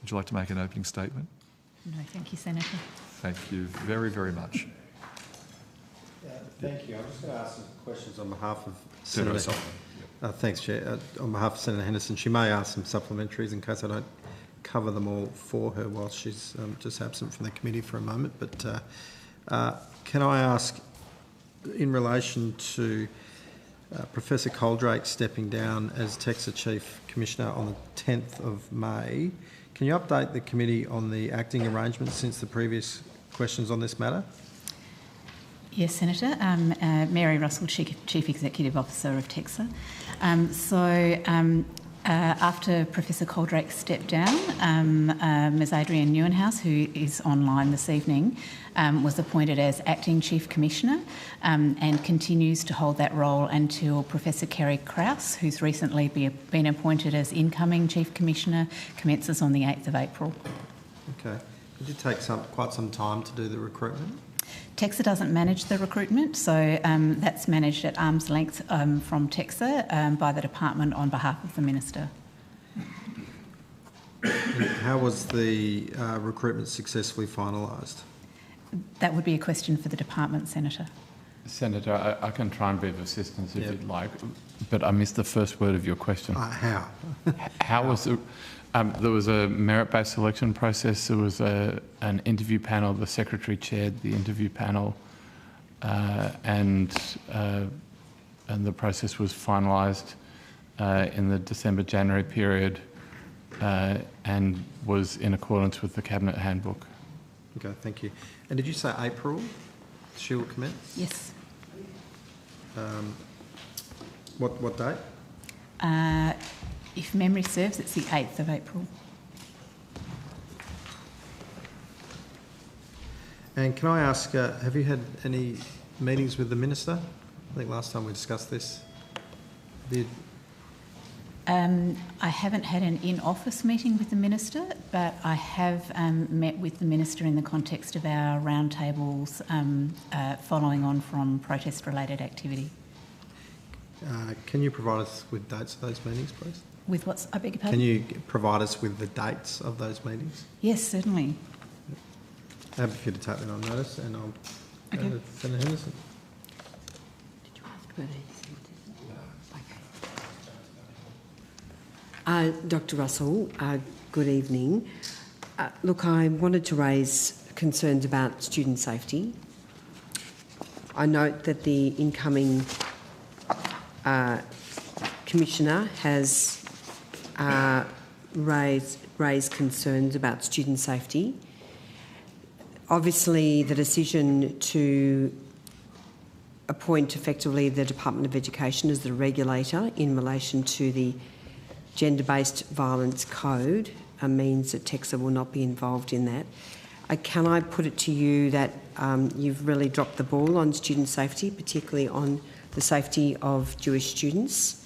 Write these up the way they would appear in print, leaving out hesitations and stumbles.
would you like to make an opening statement? No, thank you, Senator. Thank you very, very much. Thank you. I'm just going to ask some questions on behalf of Senator. Thanks, Chair. On behalf of Senator Henderson, she may ask some supplementaries in case I don't cover them all for her while she's just absent from the committee for a moment. But can I ask, in relation to Professor Coldrake stepping down as TEXA Chief Commissioner on the 10th of May, can you update the committee on the acting arrangements since the previous questions on this matter? Yes, Senator. Mary Russell, Chief Executive Officer of TEXA. After Professor Coldrake stepped down, Ms Adrienne Neuenhuis, who is online this evening, was appointed as Acting Chief Commissioner and continues to hold that role until Professor Kerry Krause, who's recently been appointed as Incoming Chief Commissioner, commences on the 8th of April. Okay. It did take quite some time to do the recruitment. TEXA doesn't manage the recruitment, so that's managed at arm's length from TEXA by the department on behalf of the Minister. And how was the recruitment successfully finalised? That would be a question for the department, Senator. Senator, I can try and be of assistance if you'd like, but I missed the first word of your question. How? How was it? There was a merit-based selection process. There was an interview panel. The Secretary chaired the interview panel, and the process was finalised in the December-January period and was in accordance with the Cabinet Handbook. Okay, thank you. And did you say April she will commence? Yes. What date? If memory serves, it's the 8th of April. And can I ask, have you had any meetings with the Minister? I think last time we discussed this. I haven't had an in-office meeting with the Minister, but I have met with the Minister in the context of our roundtables following on from protest-related activity. Can you provide us with dates of those meetings, please? With what? I beg your pardon? Can you provide us with the dates of those meetings? Yes, certainly. Happy for you to take that on notice, and I'll go to Senator Henderson. Did you ask whether he sent it? Dr Russell, good evening. Look, I wanted to raise concerns about student safety. I note that the incoming Commissioner has raised concerns about student safety. Obviously, the decision to appoint effectively the Department of Education as the regulator in relation to the Gender-Based Violence Code means that TEXA will not be involved in that. Can I put it to you that you've really dropped the ball on student safety, particularly on the safety of Jewish students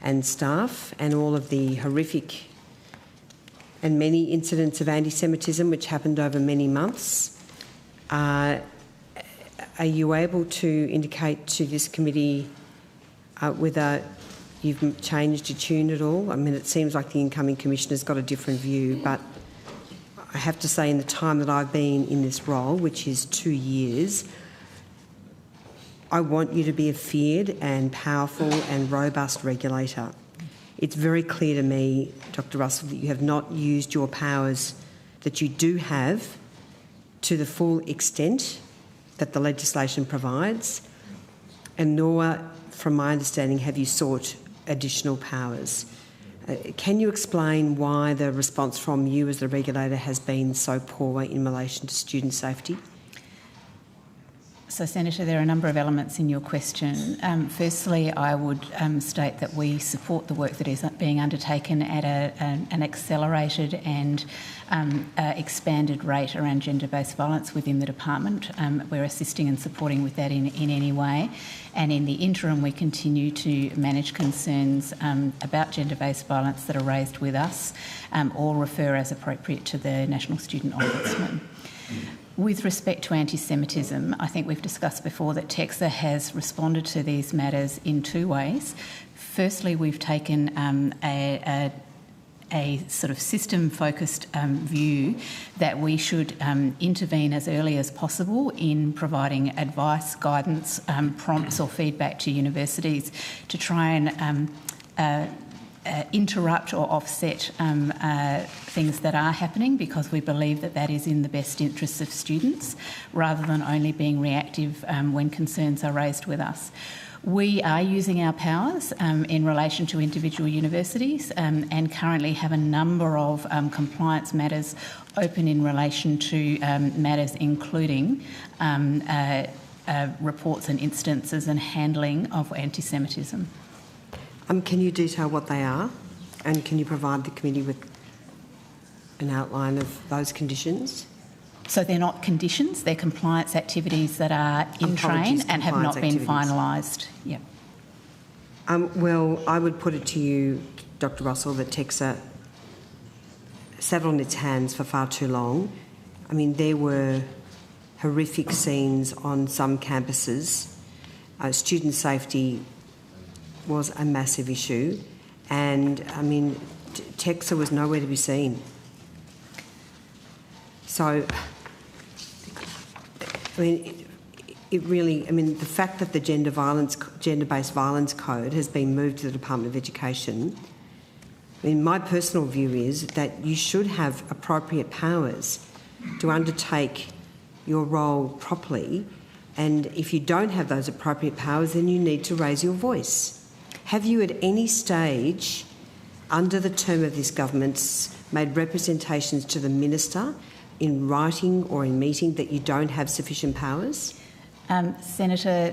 and staff, and all of the horrific and many incidents of anti-Semitism which happened over many months? Are you able to indicate to this committee whether you've changed your tune at all? I mean, it seems like the incoming Commissioner's got a different view, but I have to say in the time that I've been in this role, which is 2 years, I want you to be a feared and powerful and robust regulator. It's very clear to me, Dr Russell, that you have not used your powers that you do have to the full extent that the legislation provides, and nor, from my understanding, have you sought additional powers. Can you explain why the response from you as the regulator has been so poor in relation to student safety? So, Senator, there are a number of elements in your question. Firstly, I would state that we support the work that is being undertaken at an accelerated and expanded rate around gender-based violence within the department. We're assisting and supporting with that in any way. And in the interim, we continue to manage concerns about gender-based violence that are raised with us or refer as appropriate to the National Student Ombudsman. With respect to anti-Semitism, I think we've discussed before that TEXA has responded to these matters in 2 ways. Firstly, we've taken a sort of system-focused view that we should intervene as early as possible in providing advice, guidance, prompts or feedback to universities to try and interrupt or offset things that are happening, because we believe that that is in the best interests of students, rather than only being reactive when concerns are raised with us. We are using our powers in relation to individual universities and currently have a number of compliance matters open in relation to matters including reports and instances and handling of anti-Semitism. Can you detail what they are, and can you provide the committee with an outline of those conditions? So they're not conditions, they're compliance activities that are in train and have not been finalised. Yep. Well, I would put it to you, Dr Russell, that TEXA sat on its hands for far too long. I mean, there were horrific scenes on some campuses. Student safety was a massive issue, and, I mean, TEXA was nowhere to be seen. So, I mean, it really, I mean, the fact that the gender-based violence code has been moved to the Department of Education, I mean, my personal view is that you should have appropriate powers to undertake your role properly, and if you don't have those appropriate powers, then you need to raise your voice. Have you at any stage, under the term of this government, made representations to the Minister in writing or in meeting that you don't have sufficient powers? Senator,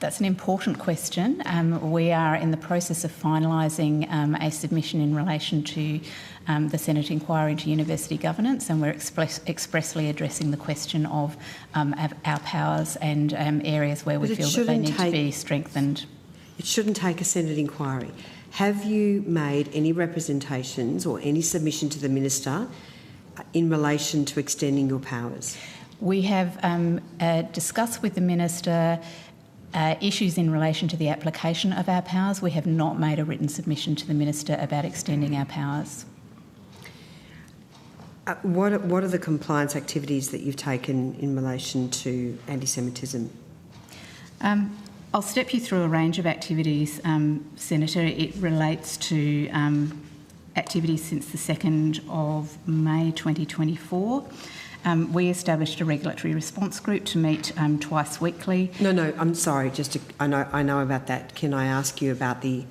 that's an important question. We are in the process of finalising a submission in relation to the Senate inquiry into university governance, and we're expressly addressing the question of our powers and areas where we feel that they need to be strengthened. It shouldn't take a Senate inquiry. Have you made any representations or any submission to the Minister in relation to extending your powers? We have discussed with the Minister issues in relation to the application of our powers. We have not made a written submission to the Minister about extending our powers. What are the compliance activities that you've taken in relation to anti-Semitism? I'll step you through a range of activities, Senator. It relates to activities since the 2nd of May 2024. We established a regulatory response group to meet twice weekly. No, I'm sorry. I know about that. Can I ask you about the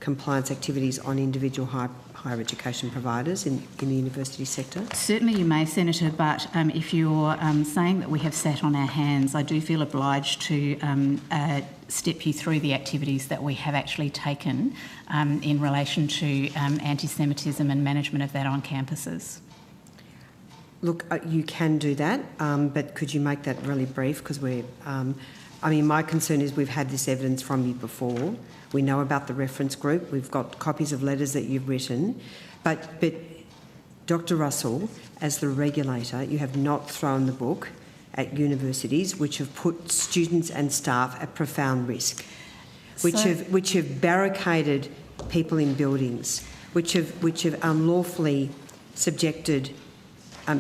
compliance activities on individual higher education providers in the university sector? Certainly you may, Senator, but if you're saying that we have sat on our hands, I do feel obliged to step you through the activities that we have actually taken in relation to anti-Semitism and management of that on campuses. Look, you can do that, but could you make that really brief? Because I mean, my concern is we've had this evidence from you before. We know about the reference group. We've got copies of letters that you've written. But Dr Russell, as the regulator, you have not thrown the book at universities which have put students and staff at profound risk, which have barricaded people in buildings, which have unlawfully subjected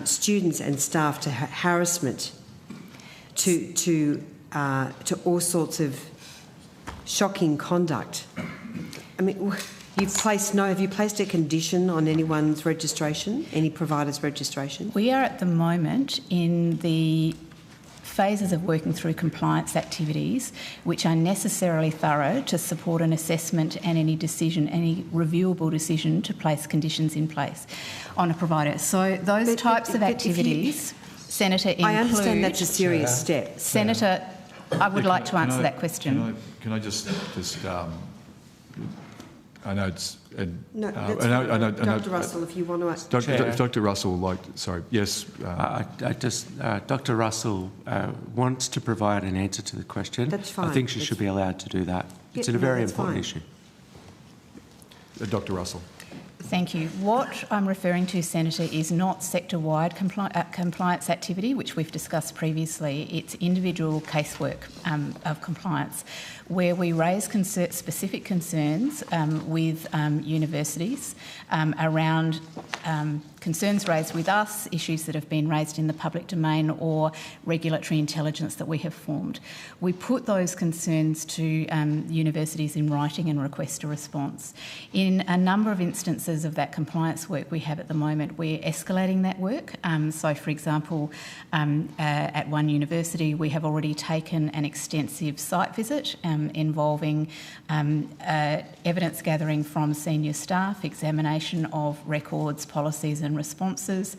students and staff to harassment, to all sorts of shocking conduct. I mean, have you placed a condition on anyone's registration, any provider's registration? We are at the moment in the phases of working through compliance activities which are necessarily thorough to support an assessment and any reviewable decision to place conditions in place on a provider. So those types of activities, Senator, include... I understand that's a serious step. Senator, I would like to answer that question. Can I just I know it's... No, Dr Russell, if you want to... If Dr Russell, sorry, yes. Dr Russell wants to provide an answer to the question. That's fine. I think she should be allowed to do that. It's a very important issue. Dr Russell. Thank you. What I'm referring to, Senator, is not sector-wide compliance activity, which we've discussed previously. It's individual casework of compliance, where we raise specific concerns with universities around concerns raised with us, issues that have been raised in the public domain, or regulatory intelligence that we have formed. We put those concerns to universities in writing and request a response. In a number of instances of that compliance work we have at the moment, we're escalating that work. So, for example, at one university, we have already taken an extensive site visit involving evidence gathering from senior staff, examination of records, policies and responses,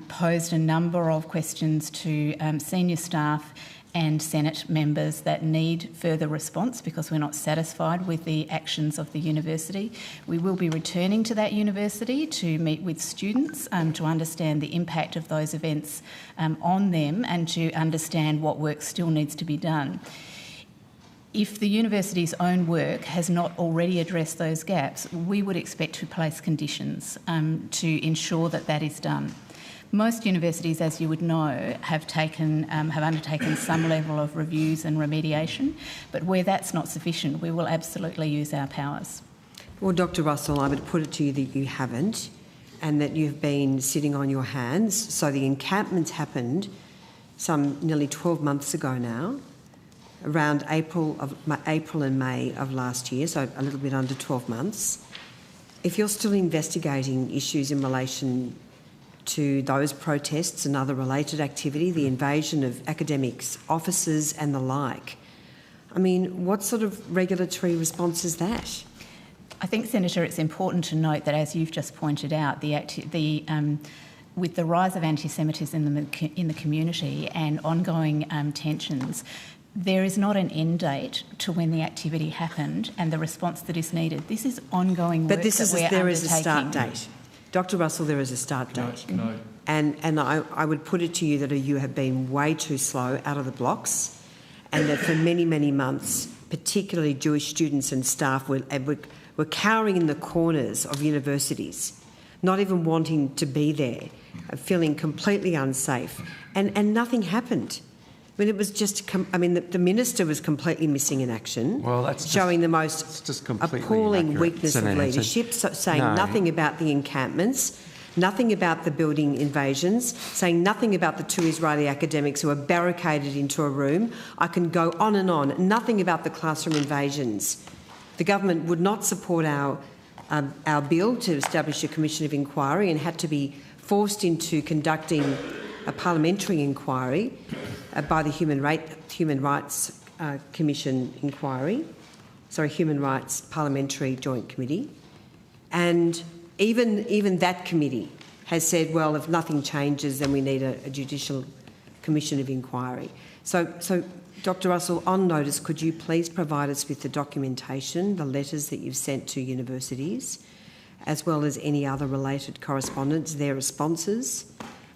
posed a number of questions to senior staff and Senate members that need further response because we're not satisfied with the actions of the university. We will be returning to that university to meet with students to understand the impact of those events on them and to understand what work still needs to be done. If the university's own work has not already addressed those gaps, we would expect to place conditions to ensure that that is done. Most universities, as you would know, have undertaken some level of reviews and remediation, but where that's not sufficient, we will absolutely use our powers. Well, Dr. Russell, I would put it to you that you haven't, and that you've been sitting on your hands. So the encampments happened some nearly 12 months ago now, around April and May of last year, so a little bit under 12 months. If you're still investigating issues in relation to those protests and other related activity, the invasion of academics, offices and the like, I mean, what sort of regulatory response is that? I think, Senator, it's important to note that, as you've just pointed out, with the rise of anti-Semitism in the community and ongoing tensions, there is not an end date to when the activity happened and the response that is needed. This is ongoing work that we're undertaking. There is a start date. Dr. Russell, there is a start date. And I would put it to you that you have been way too slow out of the blocks, and that for many, many months, particularly Jewish students and staff were cowering in the corners of universities, not even wanting to be there, feeling completely unsafe, and nothing happened. I mean, it was just, the minister was completely missing in action, showing the most appalling weakness of leadership, saying nothing about the encampments, nothing about the building invasions, saying nothing about the two Israeli academics who were barricaded into a room. I can go on, nothing about the classroom invasions. The government would not support our bill to establish a commission of inquiry and had to be forced into conducting a parliamentary inquiry by the Human Rights Commission inquiry, Human Rights Parliamentary Joint Committee. And even that committee has said, well, if nothing changes, then we need a judicial commission of inquiry. So, Dr. Russell, on notice, could you please provide us with the documentation, the letters that you've sent to universities, as well as any other related correspondence, their responses,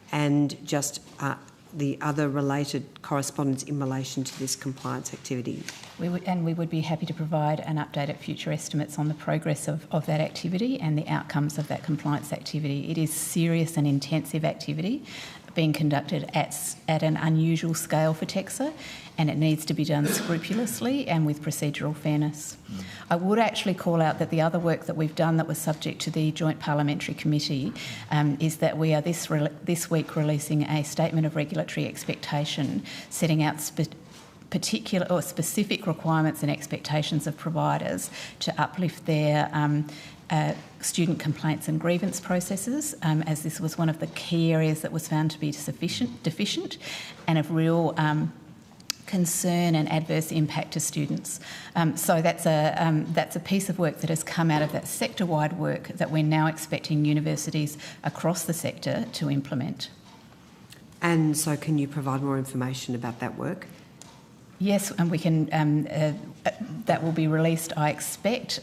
and just the other related correspondence in relation to this compliance activity? We would be happy to provide an update at future estimates on the progress of that activity and the outcomes of that compliance activity. It is serious and intensive activity being conducted at an unusual scale for TEXA, and it needs to be done scrupulously and with procedural fairness. I would actually call out that the other work that we've done that was subject to the Joint Parliamentary Committee is that we are this week releasing a statement of regulatory expectation setting out particular or specific requirements and expectations of providers to uplift their student complaints and grievance processes, as this was one of the key areas that was found to be deficient and of real concern and adverse impact to students. So that's a piece of work that has come out of that sector-wide work that we're now expecting universities across the sector to implement. And so can you provide more information about that work? Yes, and we can. That will be released, I expect,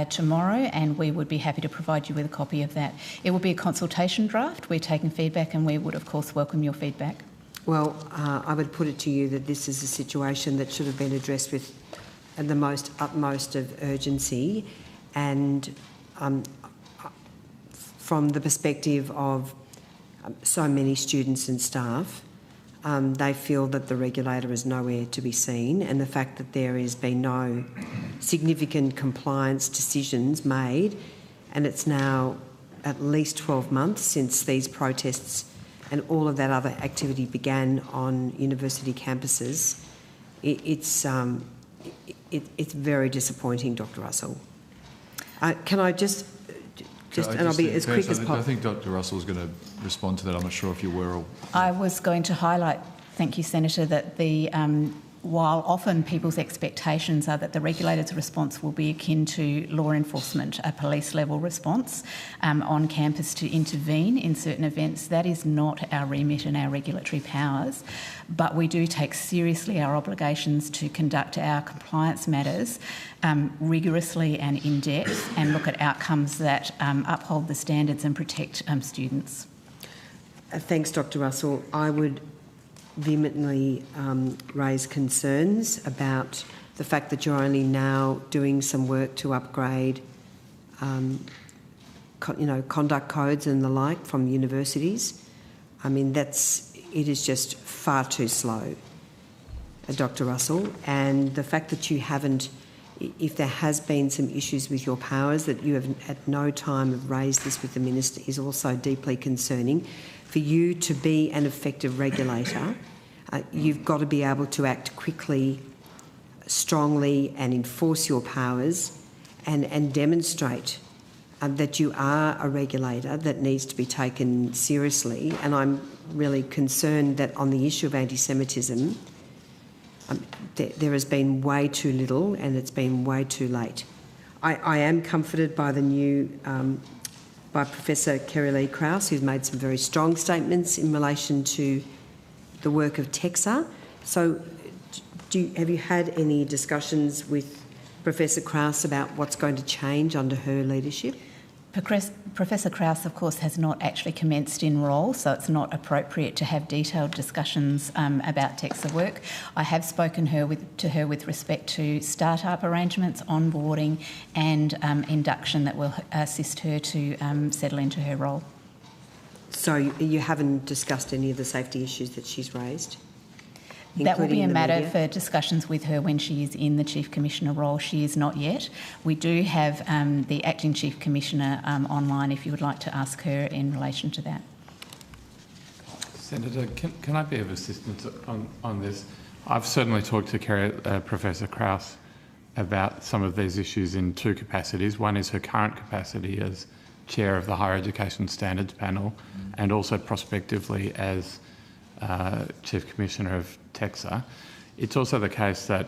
tomorrow, and we would be happy to provide you with a copy of that. It will be a consultation draft. We're taking feedback, and we would, of course, welcome your feedback. Well, I would put it to you that this is a situation that should have been addressed with the utmost of urgency, and from the perspective of so many students and staff, they feel that the regulator is nowhere to be seen, and the fact that there has been no significant compliance decisions made, and it's now at least 12 months since these protests and all of that other activity began on university campuses. It's very disappointing, Dr. Russell. Can I just and I'll be as quick as possible. I think Dr. Russell is going to respond to that. I'm not sure if you were. I was going to highlight, thank you, Senator, that while often people's expectations are that the regulator's response will be akin to law enforcement, a police-level response on campus to intervene in certain events, that is not our remit and our regulatory powers. But we do take seriously our obligations to conduct our compliance matters rigorously and in depth, and look at outcomes that uphold the standards and protect students. Thanks, Dr. Russell. I would vehemently raise concerns about the fact that you're only now doing some work to upgrade, conduct codes and the like from universities. I mean, it is just far too slow, Dr. Russell. And the fact that you haven't, if there has been some issues with your powers, that you have at no time raised this with the Minister is also deeply concerning. For you to be an effective regulator, you've got to be able to act quickly, strongly and enforce your powers and demonstrate that you are a regulator that needs to be taken seriously. And I'm really concerned that on the issue of anti-Semitism, there has been way too little and it's been way too late. I am comforted by the new by Professor Kerry-Lee Krause, who's made some very strong statements in relation to the work of TEXA. So have you had any discussions with Professor Krause about what's going to change under her leadership? Professor Krause, of course, has not actually commenced in role, so it's not appropriate to have detailed discussions about TEXA work. I have spoken to her with respect to start-up arrangements, onboarding and induction that will assist her to settle into her role. So you haven't discussed any of the safety issues that she's raised? That will be a matter for discussions with her when she is in the Chief Commissioner role. She is not yet. We do have the Acting Chief Commissioner online if you would like to ask her in relation to that. Senator, can I be of assistance on this? I've certainly talked to Professor Krause about some of these issues in two capacities. One is her current capacity as Chair of the Higher Education Standards Panel and also prospectively as Chief Commissioner of TEXA. It's also the case that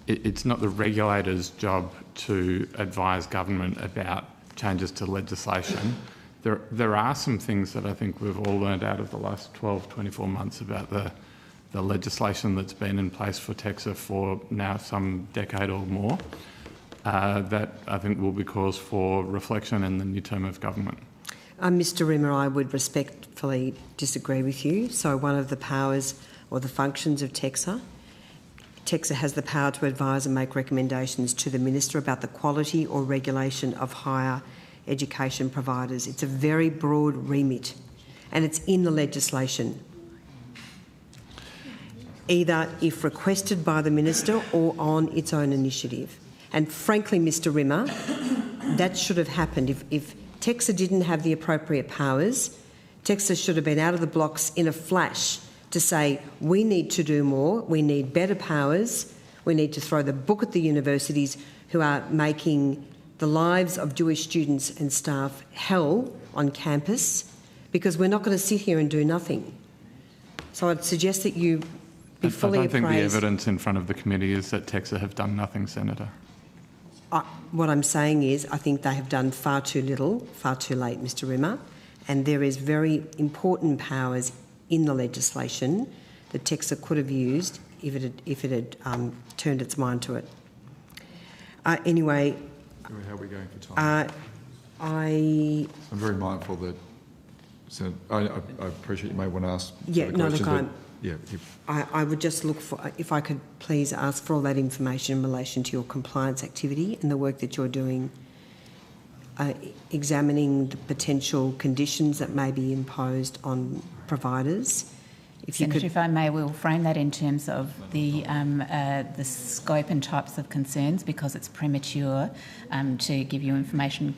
it's not the regulator's job to advise government about changes to legislation. There are some things that I think we've all learned out of the last 12, 24 months about the legislation that's been in place for TEXA for now some decade or more that I think will be cause for reflection in the new term of government. Mr Rimmer, I would respectfully disagree with you. So one of the powers or the functions of TEXA has the power to advise and make recommendations to the Minister about the quality or regulation of higher education providers. It's a very broad remit and it's in the legislation, either if requested by the Minister or on its own initiative. And frankly, Mr Rimmer, that should have happened. If TEXA didn't have the appropriate powers, TEXA should have been out of the blocks in a flash to say, we need to do more, we need better powers, we need to throw the book at the universities who are making the lives of Jewish students and staff hell on campus, because we're not going to sit here and do nothing. So I'd suggest that you be fully appraised. I don't think the evidence in front of the committee is that TEXA have done nothing, Senator. What I'm saying is I think they have done far too little, far too late, Mr Rimmer, and there is very important powers in the legislation that TEXA could have used if it had turned its mind to it. Anyway... How are we going for time? I'm very mindful that... So I appreciate you may want to ask questions. Yeah, I would just look for, if I could please ask for all that information in relation to your compliance activity and the work that you're doing examining the potential conditions that may be imposed on providers. Senator, if I may, we'll frame that in terms of the scope and types of concerns, because it's premature to give you information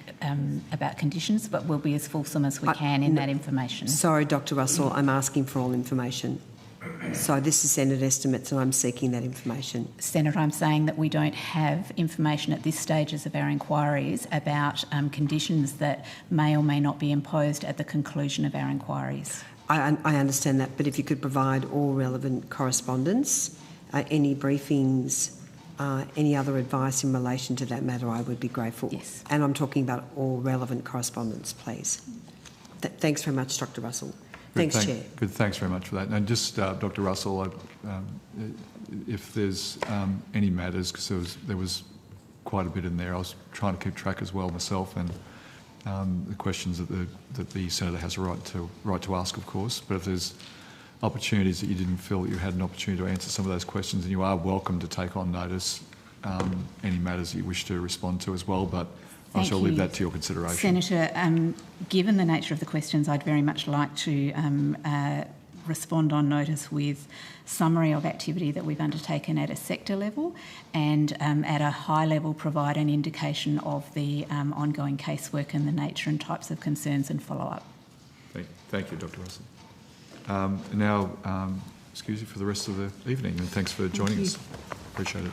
about conditions, but we'll be as fulsome as we can in that information. Sorry, Dr Russell, I'm asking for all information. So this is Senate estimates and I'm seeking that information. Senator, I'm saying that we don't have information at this stages of our inquiries about conditions that may or may not be imposed at the conclusion of our inquiries. I understand that, but if you could provide all relevant correspondence, any briefings, any other advice in relation to that matter, I would be grateful. Yes. And I'm talking about all relevant correspondence, please. Thanks very much, Dr Russell. Thanks, Chair. Good, thanks very much for that. And just, Dr Russell, if there's any matters, because there was quite a bit in there, I was trying to keep track as well myself, and the questions that the Senator has a right to ask, of course. But if there's opportunities that you didn't feel that you had an opportunity to answer some of those questions, and you are welcome to take on notice any matters that you wish to respond to as well. But I shall leave that to your consideration. Senator, given the nature of the questions, I'd very much like to respond on notice with summary of activity that we've undertaken at a sector level, and at a high level provide an indication of the ongoing casework and the nature and types of concerns and follow-up. Thank you, Dr Russell. Now, excuse you for the rest of the evening, and thanks for joining us. Appreciate it.